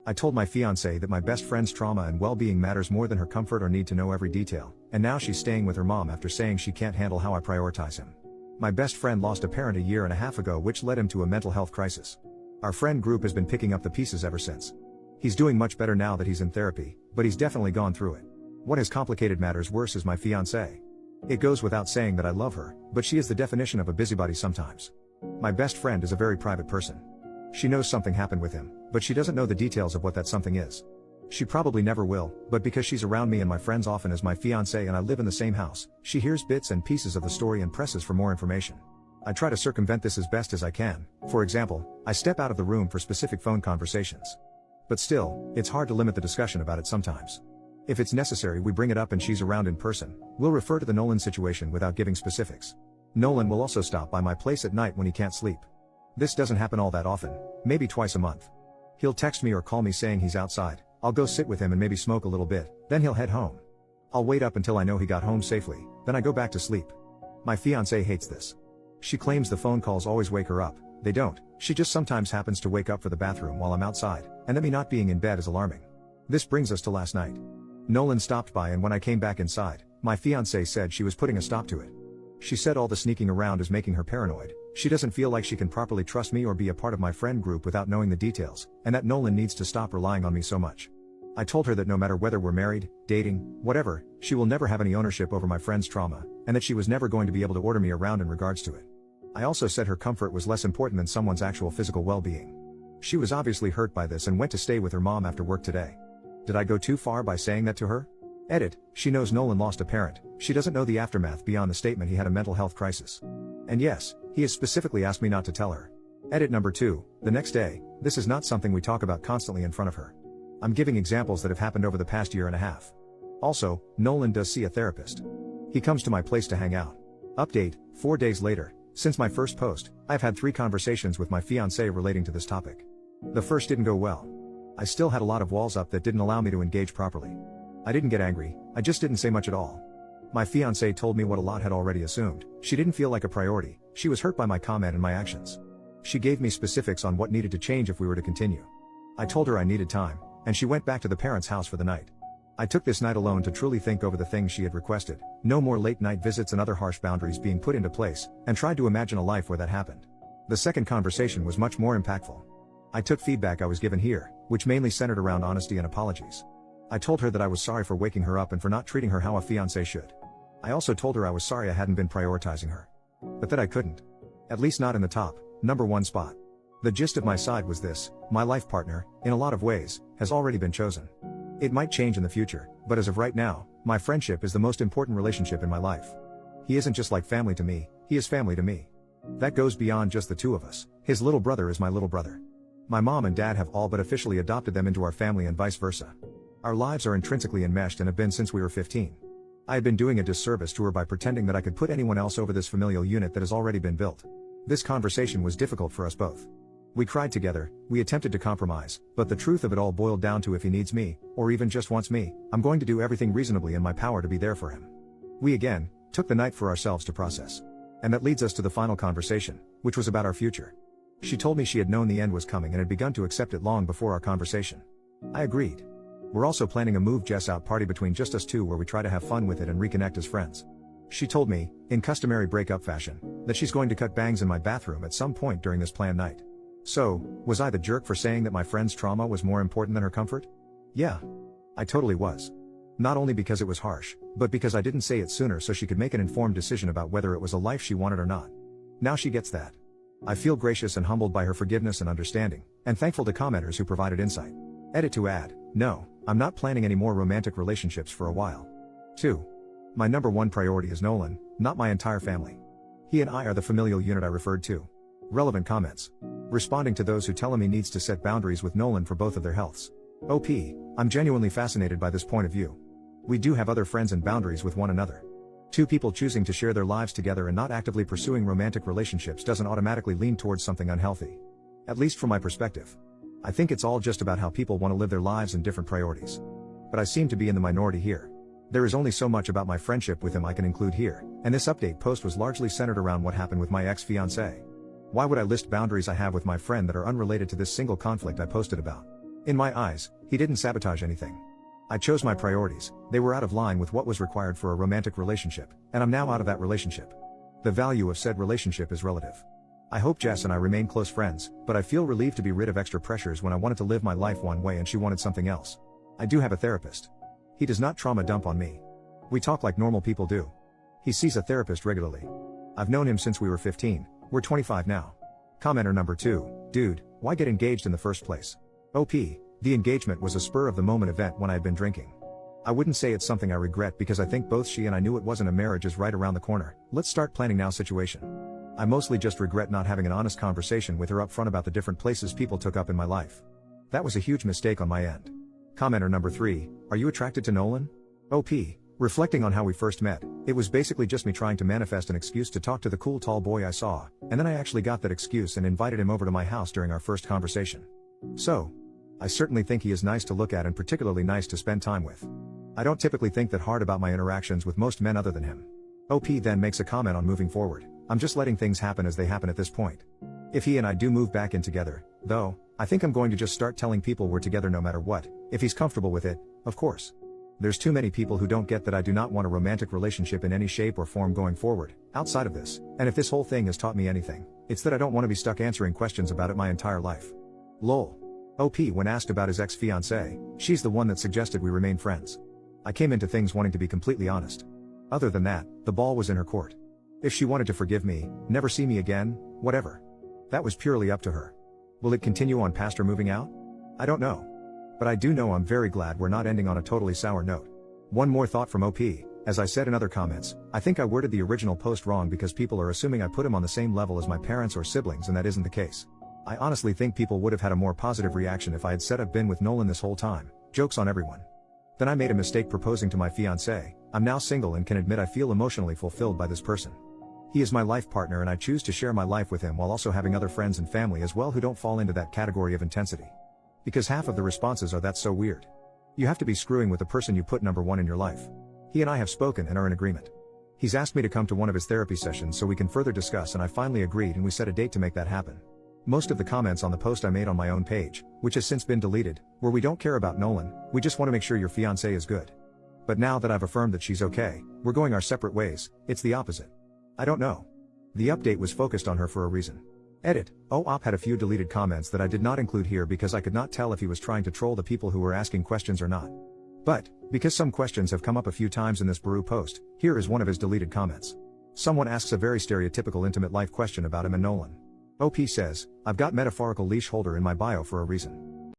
I told my fiancée that my best friend's trauma and well-being matters more than her comfort or need to know every detail, and now she's staying with her mom after saying she can't handle how I prioritize him. My best friend lost a parent a year and a half ago, which led him to a mental health crisis. Our friend group has been picking up the pieces ever since. He's doing much better now that he's in therapy, but he's definitely gone through it. What has complicated matters worse is my fiancée. It goes without saying that I love her, but she is the definition of a busybody sometimes. My best friend is a very private person. She knows something happened with him, but she doesn't know the details of what that something is. She probably never will, but because she's around me and my friends often as my fiancée and I live in the same house, she hears bits and pieces of the story and presses for more information. I try to circumvent this as best as I can. For example, I step out of the room for specific phone conversations. But still, it's hard to limit the discussion about it sometimes. If it's necessary, we bring it up and she's around in person. We'll refer to the Nolan situation without giving specifics. Nolan will also stop by my place at night when he can't sleep. This doesn't happen all that often, maybe twice a month. He'll text me or call me saying he's outside. I'll go sit with him and maybe smoke a little bit, then he'll head home. I'll wait up until I know he got home safely, then I go back to sleep. My fiancée hates this. She claims the phone calls always wake her up. They don't. She just sometimes happens to wake up for the bathroom while I'm outside, and that me not being in bed is alarming. This brings us to last night. Nolan stopped by, and when I came back inside, my fiancée said she was putting a stop to it. She said all the sneaking around is making her paranoid. She doesn't feel like she can properly trust me or be a part of my friend group without knowing the details, and that Nolan needs to stop relying on me so much. I told her that no matter whether we're married, dating, whatever, she will never have any ownership over my friend's trauma, and that she was never going to be able to order me around in regards to it. I also said her comfort was less important than someone's actual physical well-being. She was obviously hurt by this and went to stay with her mom after work today. Did I go too far by saying that to her? Edit, she knows Nolan lost a parent, she doesn't know the aftermath beyond the statement he had a mental health crisis. And yes, he has specifically asked me not to tell her. Edit number 2, the next day, this is not something we talk about constantly in front of her. I'm giving examples that have happened over the past year and a half. Also, Nolan does see a therapist. He comes to my place to hang out. Update, 4 days later, since my first post, I've had 3 conversations with my fiancée relating to this topic. The first didn't go well. I still had a lot of walls up that didn't allow me to engage properly. I didn't get angry, I just didn't say much at all. My fiancée told me what a lot had already assumed. She didn't feel like a priority, she was hurt by my comment and my actions. She gave me specifics on what needed to change if we were to continue. I told her I needed time, and she went back to the parents' house for the night. I took this night alone to truly think over the things she had requested, no more late night visits and other harsh boundaries being put into place, and tried to imagine a life where that happened. The second conversation was much more impactful. I took feedback I was given here, which mainly centered around honesty and apologies. I told her that I was sorry for waking her up and for not treating her how a fiancé should. I also told her I was sorry I hadn't been prioritizing her. But that I couldn't. At least not in the top, number 1 spot. The gist of my side was this: my life partner, in a lot of ways, has already been chosen. It might change in the future, but as of right now, my friendship is the most important relationship in my life. He isn't just like family to me, he is family to me. That goes beyond just the two of us. His little brother is my little brother. My mom and dad have all but officially adopted them into our family and vice versa. Our lives are intrinsically enmeshed and have been since we were 15. I had been doing a disservice to her by pretending that I could put anyone else over this familial unit that has already been built. This conversation was difficult for us both. We cried together, we attempted to compromise, but the truth of it all boiled down to if he needs me, or even just wants me, I'm going to do everything reasonably in my power to be there for him. We again took the night for ourselves to process. And that leads us to the final conversation, which was about our future. She told me she had known the end was coming and had begun to accept it long before our conversation. I agreed. We're also planning a move Jess out party between just us two where we try to have fun with it and reconnect as friends. She told me, in customary breakup fashion, that she's going to cut bangs in my bathroom at some point during this planned night. So, was I the jerk for saying that my friend's trauma was more important than her comfort? Yeah. I totally was. Not only because it was harsh, but because I didn't say it sooner so she could make an informed decision about whether it was a life she wanted or not. Now she gets that. I feel gracious and humbled by her forgiveness and understanding, and thankful to commenters who provided insight. Edit to add, no, I'm not planning any more romantic relationships for a while. 2. My number 1 priority is Nolan, not my entire family. He and I are the familial unit I referred to. Relevant comments. Responding to those who tell him he needs to set boundaries with Nolan for both of their healths. OP, I'm genuinely fascinated by this point of view. We do have other friends and boundaries with one another. 2 people choosing to share their lives together and not actively pursuing romantic relationships doesn't automatically lean towards something unhealthy. At least from my perspective. I think it's all just about how people want to live their lives and different priorities. But I seem to be in the minority here. There is only so much about my friendship with him I can include here, and this update post was largely centered around what happened with my ex-fiancée. Why would I list boundaries I have with my friend that are unrelated to this single conflict I posted about? In my eyes, he didn't sabotage anything. I chose my priorities, they were out of line with what was required for a romantic relationship, and I'm now out of that relationship. The value of said relationship is relative. I hope Jess and I remain close friends, but I feel relieved to be rid of extra pressures when I wanted to live my life one way and she wanted something else. I do have a therapist. He does not trauma dump on me. We talk like normal people do. He sees a therapist regularly. I've known him since we were 15, we're 25 now. Commenter number 2, dude, why get engaged in the first place? OP, the engagement was a spur of the moment event when I had been drinking. I wouldn't say it's something I regret because I think both she and I knew it wasn't a marriage is right around the corner, let's start planning now situation. I mostly just regret not having an honest conversation with her up front about the different places people took up in my life. That was a huge mistake on my end. Commenter number 3, are you attracted to Nolan? OP, reflecting on how we first met, it was basically just me trying to manifest an excuse to talk to the cool tall boy I saw, and then I actually got that excuse and invited him over to my house during our first conversation. So, I certainly think he is nice to look at and particularly nice to spend time with. I don't typically think that hard about my interactions with most men other than him. OP then makes a comment on moving forward. I'm just letting things happen as they happen at this point. If he and I do move back in together, though, I think I'm going to just start telling people we're together no matter what, if he's comfortable with it, of course. There's too many people who don't get that I do not want a romantic relationship in any shape or form going forward, outside of this, and if this whole thing has taught me anything, it's that I don't want to be stuck answering questions about it my entire life. Lol. OP when asked about his ex-fiancée, she's the one that suggested we remain friends. I came into things wanting to be completely honest. Other than that, the ball was in her court. If she wanted to forgive me, never see me again, whatever. That was purely up to her. Will it continue on past her moving out? I don't know. But I do know I'm very glad we're not ending on a totally sour note. One more thought from OP, as I said in other comments, I think I worded the original post wrong because people are assuming I put him on the same level as my parents or siblings and that isn't the case. I honestly think people would have had a more positive reaction if I had said I've been with Nolan this whole time, jokes on everyone. Then I made a mistake proposing to my fiancée, I'm now single and can admit I feel emotionally fulfilled by this person. He is my life partner and I choose to share my life with him while also having other friends and family as well who don't fall into that category of intensity. Because half of the responses are that's so weird. You have to be screwing with the person you put number one in your life. He and I have spoken and are in agreement. He's asked me to come to one of his therapy sessions so we can further discuss and I finally agreed and we set a date to make that happen. Most of the comments on the post I made on my own page, which has since been deleted, were we don't care about Nolan, we just want to make sure your fiancée is good. But now that I've affirmed that she's okay, we're going our separate ways, it's the opposite. I don't know. The update was focused on her for a reason. Edit, OP had a few deleted comments that I did not include here because I could not tell if he was trying to troll the people who were asking questions or not. But, because some questions have come up a few times in this Baru post, here is one of his deleted comments. Someone asks a very stereotypical intimate life question about him and Nolan. OP says, I've got metaphorical leash holder in my bio for a reason.